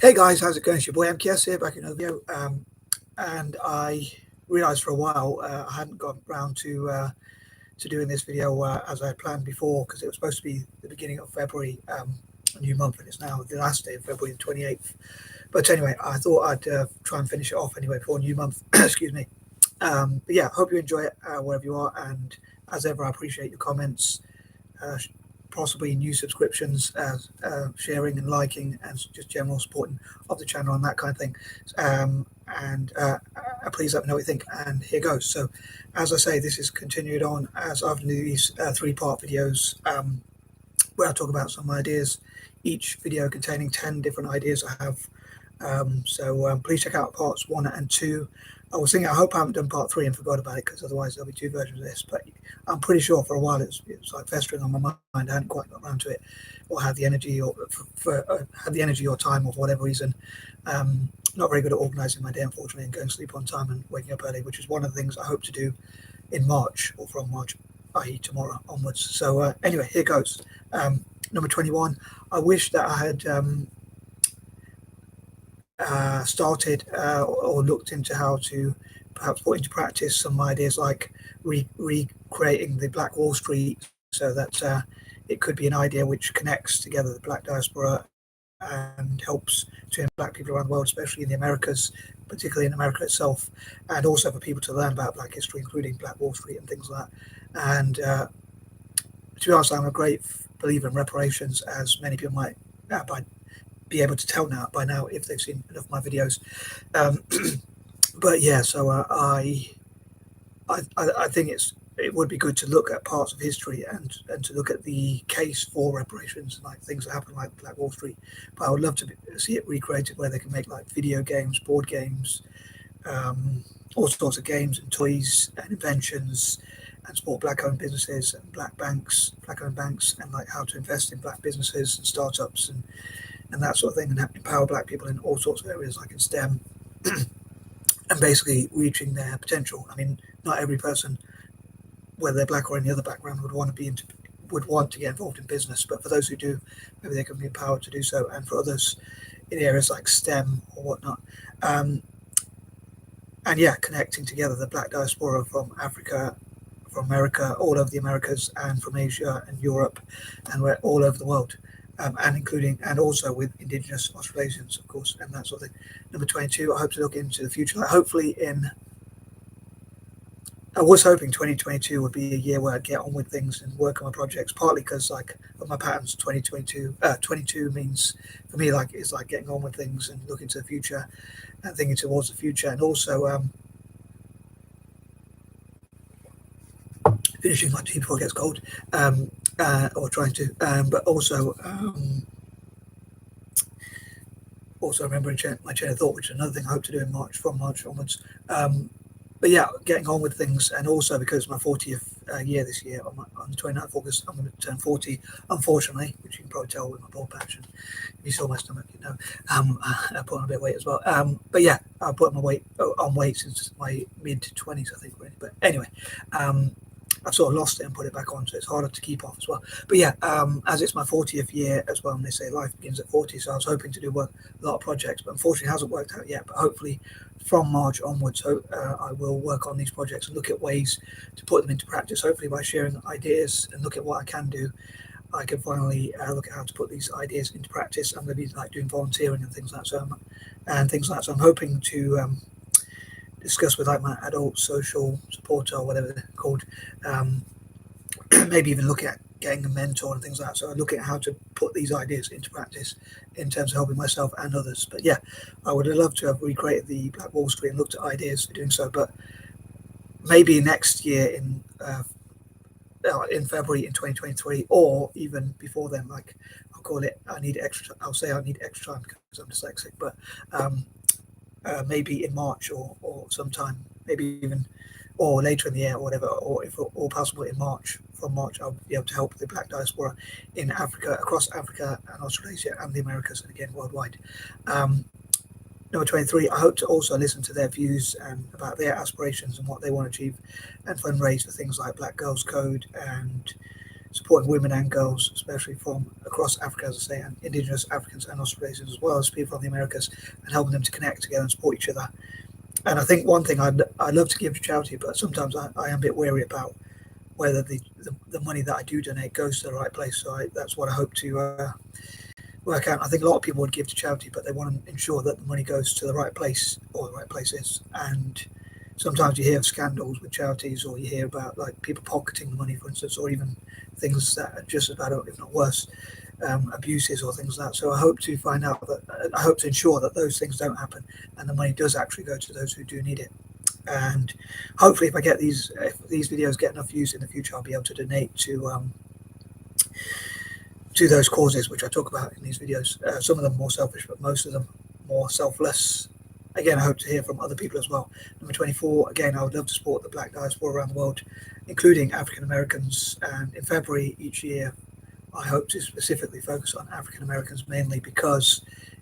Hey guys, how's it going? It's your boy M.K.S here, back in another video. And I realised for a while I hadn't got around to doing this video as I had planned before, because it was supposed to be the beginning of February, a new month, and it's now the last day of February, the 28th. But anyway, I thought I'd try and finish it off anyway before a new month. Excuse me. But yeah, hope you enjoy it wherever you are, and as ever, I appreciate your comments. Possibly new subscriptions, sharing and liking, and just general supporting of the channel and that kind of thing. Please let me know what you think. And here goes. So, as I say, this is continued on as I've done these 3-part videos where I talk about some ideas, each video containing 10 different ideas I have. Please check out parts 1 and 2. I was thinking, I hope I haven't done part 3 and forgot about it, because otherwise there'll be 2 versions of this. But I'm pretty sure for a while it was like festering on my mind. I hadn't quite got around to it, or had the energy, or had the energy or time, or for whatever reason. Not very good at organising my day, unfortunately, and going to sleep on time and waking up early, which is one of the things I hope to do in March, or from March, i.e. tomorrow onwards. So anyway, here goes. Number 21. I wish that I had started or looked into how to perhaps put into practice some ideas like recreating the Black Wall Street, so that it could be an idea which connects together the Black diaspora and helps to Black people around the world, especially in the Americas, particularly in America itself, and also for people to learn about Black history, including Black Wall Street and things like that. And to be honest, I'm a great believer in reparations, as many people might be able to tell by now if they've seen enough of my videos. But yeah, so I think it would be good to look at parts of history and to look at the case for reparations, and like things that happen like Black Wall Street. But I would love to see it recreated where they can make like video games, board games, all sorts of games and toys and inventions, and support Black-owned businesses and Black-owned banks, and like how to invest in Black businesses and startups and that sort of thing, and empower Black people in all sorts of areas like in STEM, and basically reaching their potential. I mean, not every person, whether they're Black or any other background, would want to get involved in business, but for those who do, maybe they can be empowered to do so. And for others in areas like STEM or whatnot, and yeah, connecting together the Black diaspora from Africa, from America, all over the Americas, and from Asia and Europe, and we're all over the world. And also with Indigenous Australians, of course, and that sort of thing. Number 22, I hope to look into the future. I was hoping 2022 would be a year where I'd get on with things and work on my projects, partly because like of my patterns. 22 means for me it's like getting on with things and looking to the future and thinking towards the future, and also finishing my tea before it gets cold, or trying to, but also remembering my chain of thought, which is another thing I hope to do in March, from March onwards. But yeah, getting on with things, and also because my 40th year this year, on the 29th of August, I'm going to turn 40, unfortunately, which you can probably tell with my bald patch. And if you saw my stomach, you know, I put on a bit of weight as well. But yeah, I put my weight on weight since my mid-20s, I think, really. But anyway, I've sort of lost it and put it back on, so it's harder to keep off as well. But yeah, as it's my 40th year as well, and they say life begins at 40, so I was hoping to do a lot of projects, but unfortunately it hasn't worked out yet. But hopefully from March onwards, I will work on these projects and look at ways to put them into practice. Hopefully by sharing ideas and look at what I can do, I can finally look at how to put these ideas into practice. I'm going to be like doing volunteering and things like that. So I'm hoping to discuss with like my adult social supporter, or whatever they're called, maybe even look at getting a mentor and things like that. So I look at how to put these ideas into practice in terms of helping myself and others. But yeah, I would have loved to have recreated the Black Wall Street and looked at ideas for doing so, but maybe next year in February in 2023, or even before then. Like I'll say I need extra time because I'm dyslexic, but maybe in March or sometime, maybe even or later in the year or whatever, or if all possible in March. From March, I'll be able to help the Black diaspora in Africa, across Africa and Australasia and the Americas, and again worldwide. Number 23, I hope to also listen to their views about their aspirations and what they want to achieve, and fundraise for things like Black Girls Code and supporting women and girls, especially from across Africa, as I say, and indigenous Africans and Australians, as well as people from the Americas, and helping them to connect together and support each other. And I think one thing I'd love to give to charity, but sometimes I am a bit wary about whether the money that I do donate goes to the right place. So that's what I hope to work out. I think a lot of people would give to charity, but they want to ensure that the money goes to the right place or the right places. And sometimes you hear of scandals with charities, or you hear about like people pocketing the money, for instance, or even things that are just as bad, if not worse, abuses or things like that. So I hope to find out that I hope to ensure that those things don't happen, and the money does actually go to those who do need it. And hopefully, if these videos get enough views in the future, I'll be able to donate to those causes which I talk about in these videos. Some of them more selfish, but most of them more selfless. Again, I hope to hear from other people as well. Number 24, again, I would love to support the Black diaspora around the world, including African Americans. And in February each year, I hope to specifically focus on African Americans, mainly because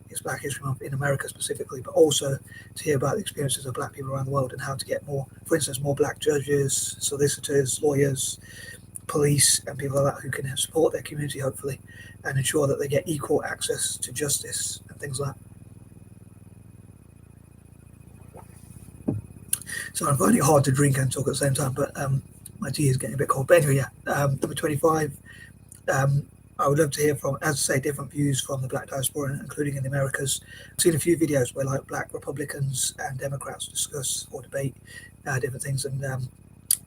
it's Black History Month in America specifically, but also to hear about the experiences of Black people around the world and how to get more, for instance, more Black judges, solicitors, lawyers, police, and people like that who can support their community, hopefully, and ensure that they get equal access to justice and things like that. So I'm finding it hard to drink and talk at the same time, but my tea is getting a bit cold. But anyway, yeah, number 25, I would love to hear from, as I say, different views from the Black diaspora, including in the Americas. I've seen a few videos where like Black Republicans and Democrats discuss or debate different things, and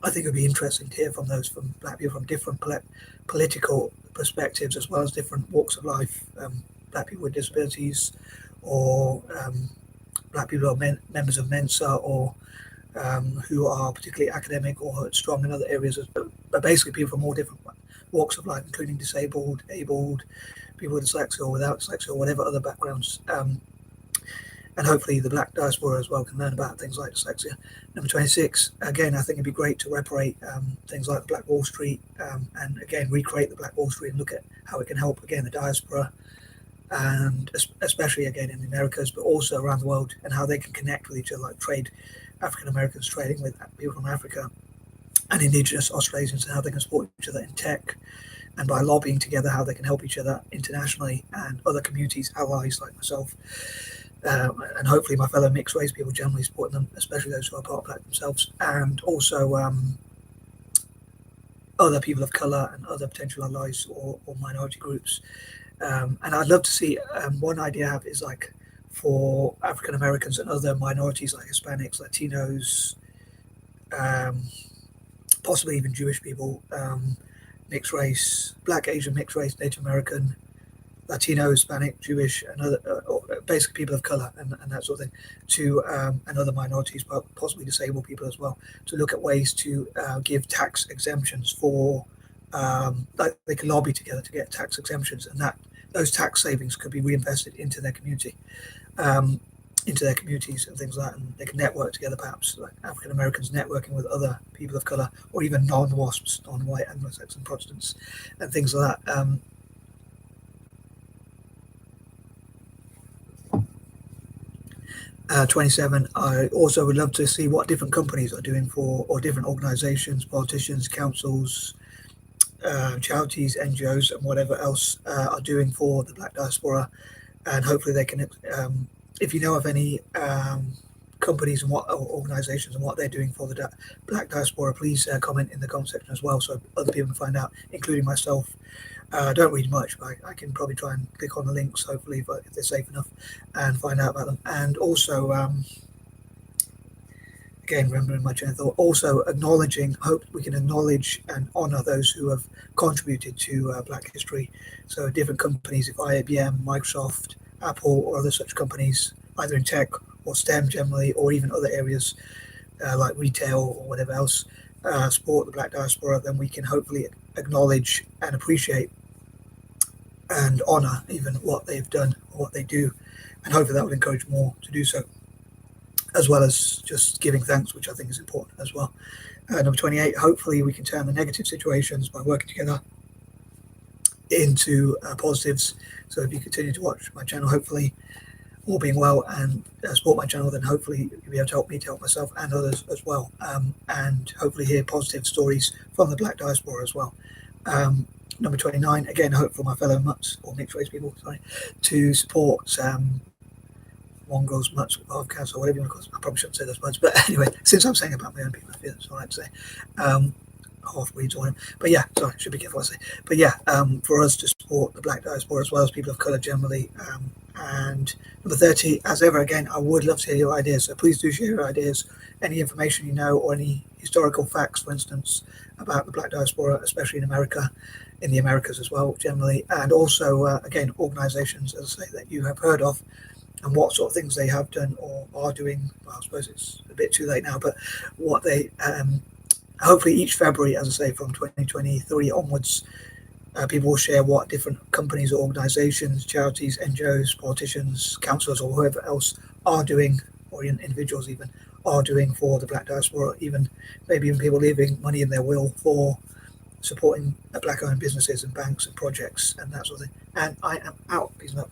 I think it would be interesting to hear from those, from Black people from different political perspectives, as well as different walks of life, Black people with disabilities, or Black people who are members of Mensa, or who are particularly academic or strong in other areas, but basically people from all different walks of life, including disabled, abled, people with dyslexia or without dyslexia, or whatever other backgrounds. And hopefully the Black diaspora as well can learn about things like dyslexia. Number 26, again, I think it'd be great to reparate things like the Black Wall Street, and again, recreate the Black Wall Street and look at how it can help, again, the diaspora, and especially, again, in the Americas, but also around the world, and how they can connect with each other, like African Americans trading with people from Africa, and indigenous Australians, and how they can support each other in tech, and by lobbying together, how they can help each other internationally, and other communities, allies like myself, and hopefully my fellow mixed race people, generally supporting them, especially those who are part Black themselves, and also other people of colour and other potential allies or minority groups. And I'd love to see, one idea I have is like for African Americans and other minorities like Hispanics, Latinos, possibly even Jewish people, mixed race, Black, Asian, mixed race, Native American, Latino, Hispanic, Jewish, and other basically people of color, and that sort of thing, to and other minorities, but possibly disabled people as well, to look at ways to give tax exemptions for, like they can lobby together to get tax exemptions, and that those tax savings could be reinvested into their community, into their communities and things like that, and they can network together, perhaps like African Americans networking with other people of color, or even non-WASPs, non-white Anglo-Saxon Protestants, and things like that. 27, I also would love to see what different companies are doing for, or different organizations, politicians, councils, charities, NGOs, and whatever else are doing for the Black diaspora. And hopefully they can, if you know of any companies and what organizations and what they're doing for the Black diaspora, please comment in the comment section as well, so other people can find out, including myself. I don't read much, but I can probably try and click on the links, hopefully, if they're safe enough, and find out about them. And also, again, remembering my train of thought, also acknowledging, hope we can acknowledge and honor those who have contributed to Black history. So different companies, if IBM, Microsoft, Apple, or other such companies, either in tech or STEM generally, or even other areas like retail or whatever else, support the Black diaspora, then we can hopefully acknowledge and appreciate and honor even what they've done or what they do, and hopefully that will encourage more to do so, as well as just giving thanks, which I think is important as well. Number 28, hopefully we can turn the negative situations by working together into positives. So if you continue to watch my channel, hopefully all being well, and support my channel, then hopefully you'll be able to help me to help myself and others as well, and hopefully hear positive stories from the Black diaspora as well. Number 29, again, hope for my fellow mutts or mixed race people, to support mongrels, mutts, halfcaste, or whatever you want to call it. I probably shouldn't say those words, but anyway, since I'm saying about my own people, I feel it's all right to say. Half-breeds or whatever. But yeah, sorry, should be careful what I say. But yeah, for us to support the black diaspora as well as people of colour generally. And number 30, as ever, again, I would love to hear your ideas. So please do share your ideas, any information you know, or any historical facts, for instance, about the black diaspora, especially in America, in the Americas as well, generally. And also, again, organisations, as I say, that you have heard of and what sort of things they have done or are doing. Well, I suppose it's a bit too late now, but what they hopefully each February, as I say, from 2023 onwards, people will share what different companies or organizations, charities, NGOs, politicians, councillors, or whoever else are doing, or individuals even, are doing for the black diaspora, maybe even people leaving money in their will for supporting black-owned businesses and banks and projects and that sort of thing. And I am out. Peace and love.